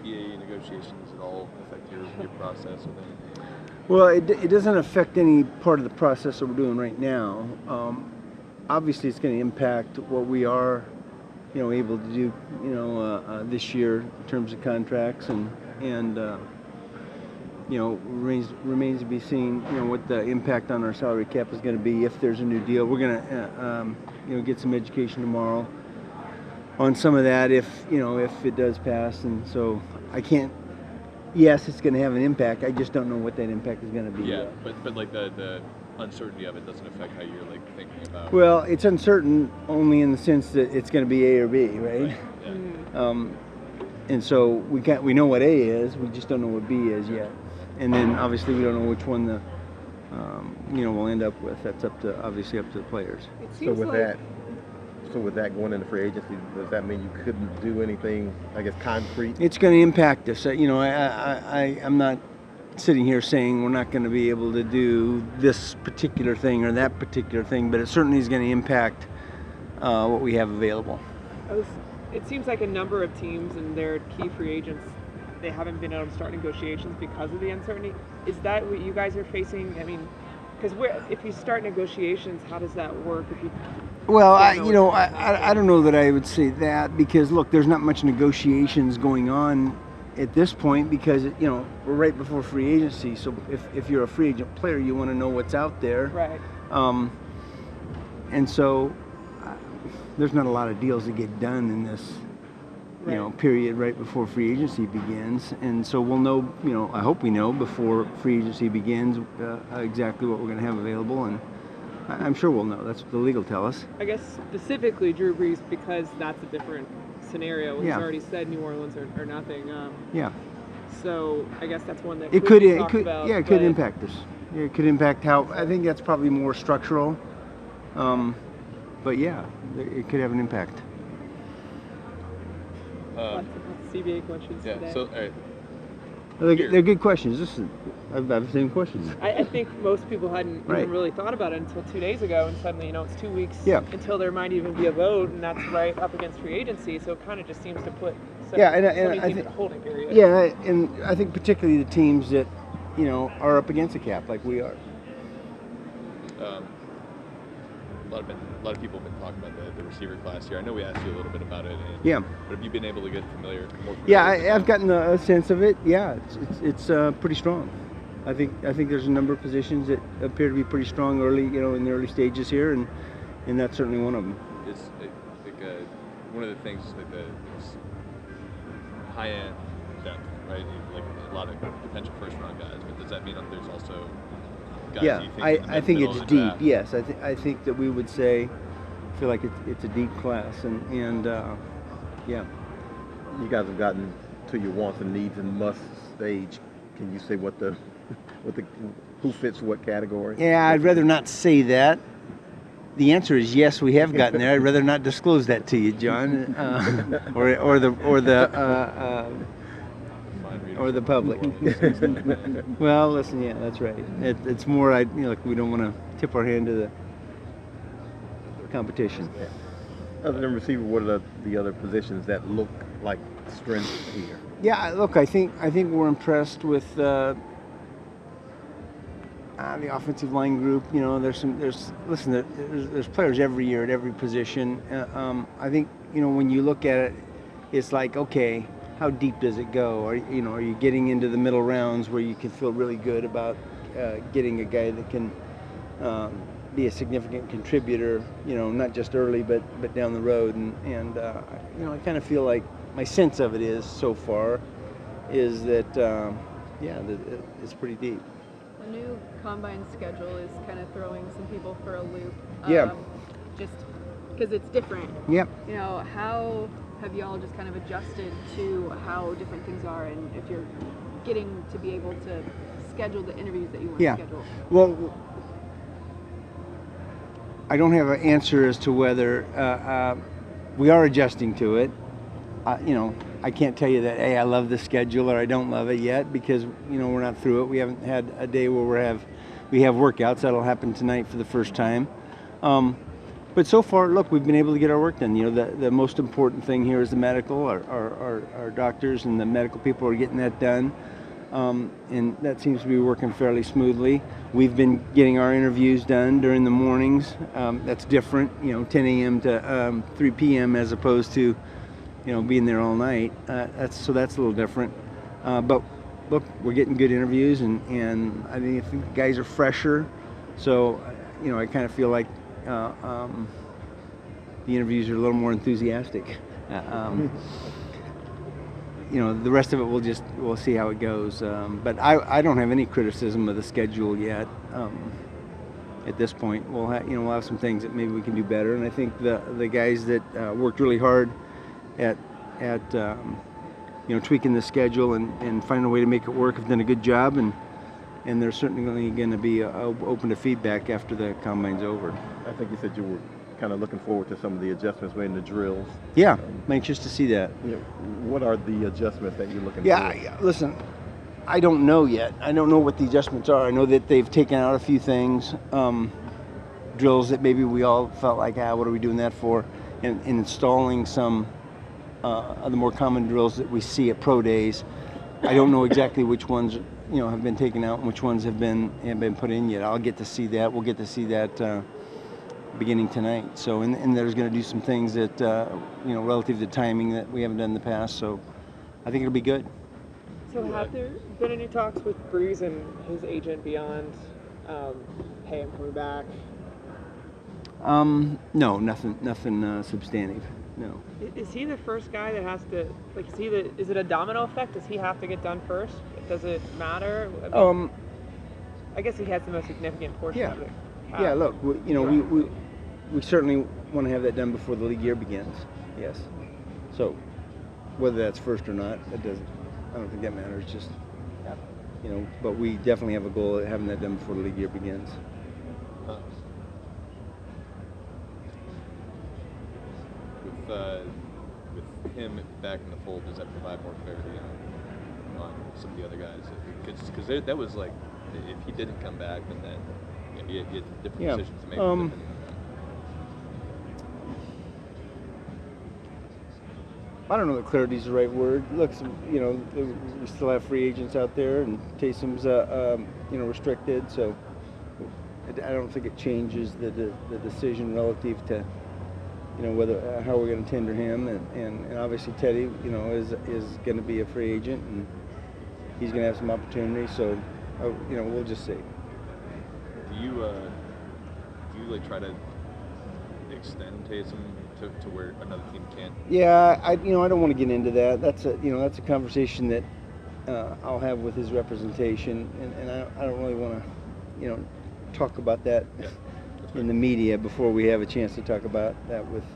CBA negotiations at all affect your process with anything? Well, it doesn't affect any part of the process that we're doing right now. Obviously, it's going to impact what we are, able to do, this year in terms of contracts, and remains to be seen, what the impact on our salary cap is going to be if there's a new deal. We're going to, get some education tomorrow on some of that if it does pass, and so I can't. Yes, it's going to have an impact. I just don't know what that impact is going to be. Yeah, but like the uncertainty of it doesn't affect how you're like thinking about. Well, it's uncertain only in the sense that it's going to be A or B, right? Yeah. And so we know what A is. We just don't know what B is yet. And then obviously we don't know which one the we'll end up with. That's obviously up to the players. So with that going into free agency, does that mean you couldn't do anything, I guess, concrete? It's going to impact us. I'm not sitting here saying we're not going to be able to do this particular thing or that particular thing, but it certainly is going to impact what we have available. It seems like a number of teams and their key free agents, they haven't been able to start negotiations because of the uncertainty. Is that what you guys are facing? I mean, because if you start negotiations, how does that work? Well, I don't know that I would say that, because look, there's not much negotiations going on at this point because we're right before free agency. So if you're a free agent player, you want to know what's out there. Right. And so there's not a lot of deals that get done in this period right before free agency begins, and so we'll know. I hope we know before free agency begins exactly what we're going to have available, and I'm sure we'll know. That's what the league will tell us. I guess specifically Drew Brees, because that's a different scenario. He's already said New Orleans or nothing. So I guess that's one that it could impact us. Yeah, it could impact how. I think that's probably more structural. But yeah, it could have an impact. Lots of CBA questions today. So all right. They're good questions. Listen, I've the same questions. I think most people hadn't even really thought about it until 2 days ago, and suddenly, it's 2 weeks until there might even be a vote, and that's right up against free agency. So it kind of just seems to put so many teams in a holding period. Yeah, and I think particularly the teams that are up against a cap like we are. A lot of people have been talking about the receiver class here. I know we asked you a little bit about it. But have you been able to get more familiar? Yeah, I've gotten a sense of it. Yeah, it's pretty strong. I think there's a number of positions that appear to be pretty strong early, in the early stages here, and that's certainly one of them. It's one of the things is like the high-end depth, right? Like a lot of potential first-round guys. But does that mean that there's also I think it's deep. Yes, I think that we would say, feel like it's a deep class, and yeah. You guys have gotten to your wants and needs and must stage. Can you say who fits what category? Yeah, I'd rather not say that. The answer is yes, we have gotten there. I'd rather not disclose that to you, John, or the public. Well, listen, yeah, that's right. It's more, we don't want to tip our hand to the competition. Other than receiver, what are the other positions that look like strength here? Yeah, look, I think we're impressed with the offensive line group. There's players every year at every position. I think when you look at it, it's like, okay, how deep does it go? Are you getting into the middle rounds where you can feel really good about getting a guy that can be a significant contributor, not just early but down the road, and I kind of feel like my sense of it is so far is that that it's pretty deep. The new combine schedule is kind of throwing some people for a loop. Just because it's different. Yep. How have y'all just kind of adjusted to how different things are, and if you're getting to be able to schedule the interviews that you want to schedule? Well, I don't have an answer as to whether we are adjusting to it. I can't tell you that, hey, I love the schedule or I don't love it yet, because we're not through it. We haven't had a day where we have workouts. That'll happen tonight for the first time. But so far, look, we've been able to get our work done. You know, the most important thing here is the medical. Our doctors and the medical people are getting that done. And that seems to be working fairly smoothly. We've been getting our interviews done during the mornings. That's different, you know, 10 a.m. to 3 p.m. as opposed to, you know, being there all night. That's a little different. But look, we're getting good interviews, and I think the guys are fresher. So, you know, I kind of feel like the interviews are a little more enthusiastic. You know, the rest of it we'll see how it goes. But I don't have any criticism of the schedule yet. At this point, we'll have some things that maybe we can do better. And I think the guys that worked really hard at you know, tweaking the schedule and finding a way to make it work have done a good job. And they're certainly going to be open to feedback after the combine's over. I think you said you were kind of looking forward to some of the adjustments made in the drills. Yeah, I'm anxious to see that. You know, what are the adjustments that you're looking for? Yeah, listen, I don't know yet. I don't know what the adjustments are. I know that they've taken out a few things, drills that maybe we all felt like, what are we doing that for? And installing some of the more common drills that we see at pro days. I don't know exactly which ones, you know, have been taken out and which ones have been put in yet. I'll get to see that. We'll get to see that beginning tonight. So, and there's going to do some things that, you know, relative to timing that we haven't done in the past. So, I think it'll be good. So, have there been any talks with Breeze and his agent beyond, hey, I'm coming back? No, nothing substantive. No. Is he the first guy that has to, like, is it a domino effect? Does he have to get done first? Does it matter? I guess he has the most significant portion of it. Yeah, look, we certainly want to have that done before the league year begins. Yes. So, whether that's first or not, I don't think that matters. Just, you know, but we definitely have a goal of having that done before the league year begins. With him back in the fold, does that provide more clarity on some of the other guys? Because that was like, if he didn't come back, then you had different decisions to make. I don't know that clarity is the right word. Look, you know, we still have free agents out there, and Taysom's, you know, restricted. So I don't think it changes the decision relative to, you know, how we're going to tender him, and obviously Teddy, you know, is going to be a free agent, and he's going to have some opportunity. So, you know, we'll just see. Do you like try to extend Taysom to where another team can't? Yeah, I don't want to get into that. That's a conversation that I'll have with his representation, and I don't really want to, you know, talk about that in the media before we have a chance to talk about that with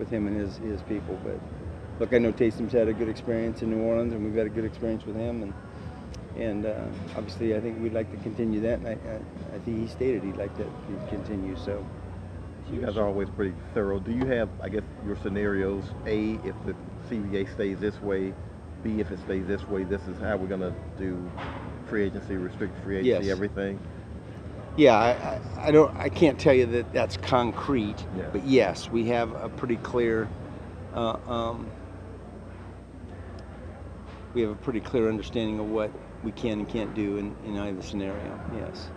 him and his people. But look, I know Taysom's had a good experience in New Orleans, and we've had a good experience with him, and obviously I think we'd like to continue that, and I think he stated he'd like to continue. So you guys are always pretty thorough. Do you have, I guess, your scenarios? A, if the CBA stays this way. B, if it stays this way, this is how we're going to do free agency, restricted free agency, everything. Yeah, I can't tell you that that's concrete, but yes, we have a pretty clear understanding of what we can and can't do in either scenario. Yes.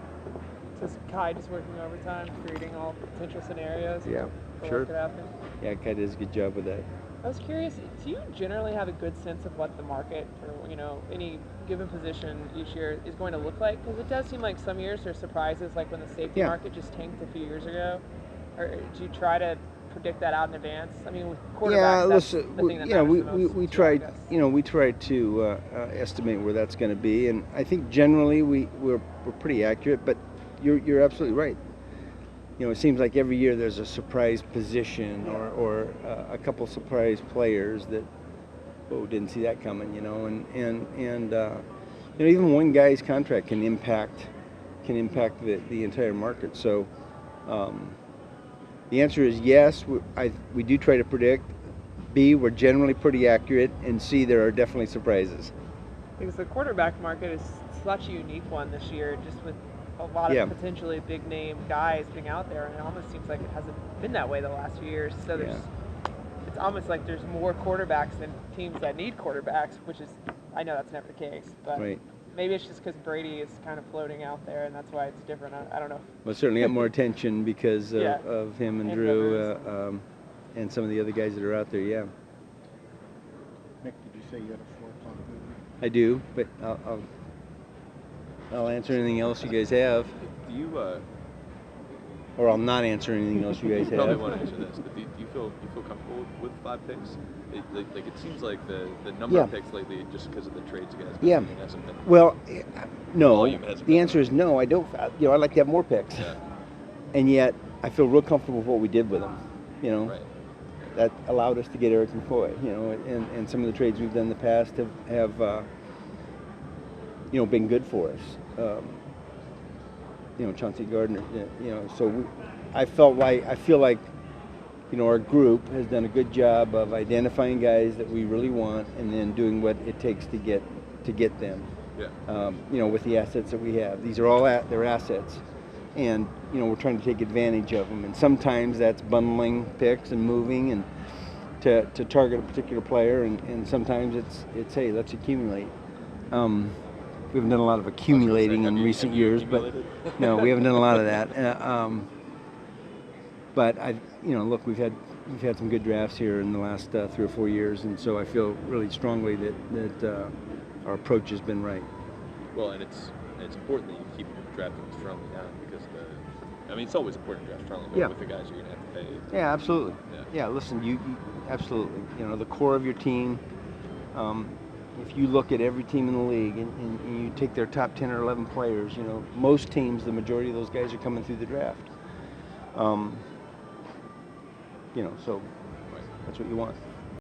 So is Kai just working overtime, creating all potential scenarios? Yeah, sure. What could happen? Yeah, Kai does a good job with that. I was curious, do you generally have a good sense of what the market for, you know, any given position each year is going to look like? Because it does seem like some years there's surprises, like when the safety market just tanked a few years ago. Or do you try to predict that out in advance? I mean, with quarterbacks, that's the thing that matters the most. We tried to estimate where that's going to be, and I think generally we're pretty accurate. But you're absolutely right. You know, it seems like every year there's a surprise position or a couple surprise players that, didn't see that coming. You know, and you know, even one guy's contract can impact the entire market. So the answer is yes. We do try to predict. B, we're generally pretty accurate, and C, there are definitely surprises. Because the quarterback market is such a unique one this year, just with a lot Yeah. of potentially big name guys being out there, and it almost seems like it hasn't been that way the last few years. So it's almost like there's more quarterbacks than teams that need quarterbacks, which is, I know that's never the case, but Right. maybe it's just because Brady is kind of floating out there, and that's why it's different. I don't know. Well, certainly got more attention because Yeah. of him and And Drew Rivers. and some of the other guys that are out there. Yeah, Nick, did you say you had a 4 o'clock movie? I do, but I'll answer anything else you guys have, Do you or I'll not answer anything else you guys you probably have. want to answer this, but do you feel comfortable with 5 picks? It seems like the number of picks lately, just because of the trades you guys have been Yeah. doing, hasn't been. Well, no. Volume hasn't The been answer is no. I don't. I'd like to have more picks, Yeah. and yet I feel real comfortable with what we did with them. Right. That allowed us to get Eric McCoy. And some of the trades we've done in the past have been good for us. Chauncey Gardner. So I feel like our group has done a good job of identifying guys that we really want, and then doing what it takes to get them. Yeah. With the assets that we have. These are all their assets, and we're trying to take advantage of them. And sometimes that's bundling picks and moving and to target a particular player, and sometimes it's hey, let's accumulate. We haven't done a lot of accumulating in recent years, but no, we haven't done a lot of that. But look, we've had some good drafts here in the last 3 or 4 years, and so I feel really strongly that our approach has been right. Well, and it's important that you keep drafting strongly now because it's always important to draft strongly, but with the guys you're gonna have to pay. Yeah, absolutely. Yeah. Listen, you absolutely. The core of your team. If you look at every team in the league and you take their top 10 or 11 players, most teams, the majority of those guys are coming through the draft. So that's what you want.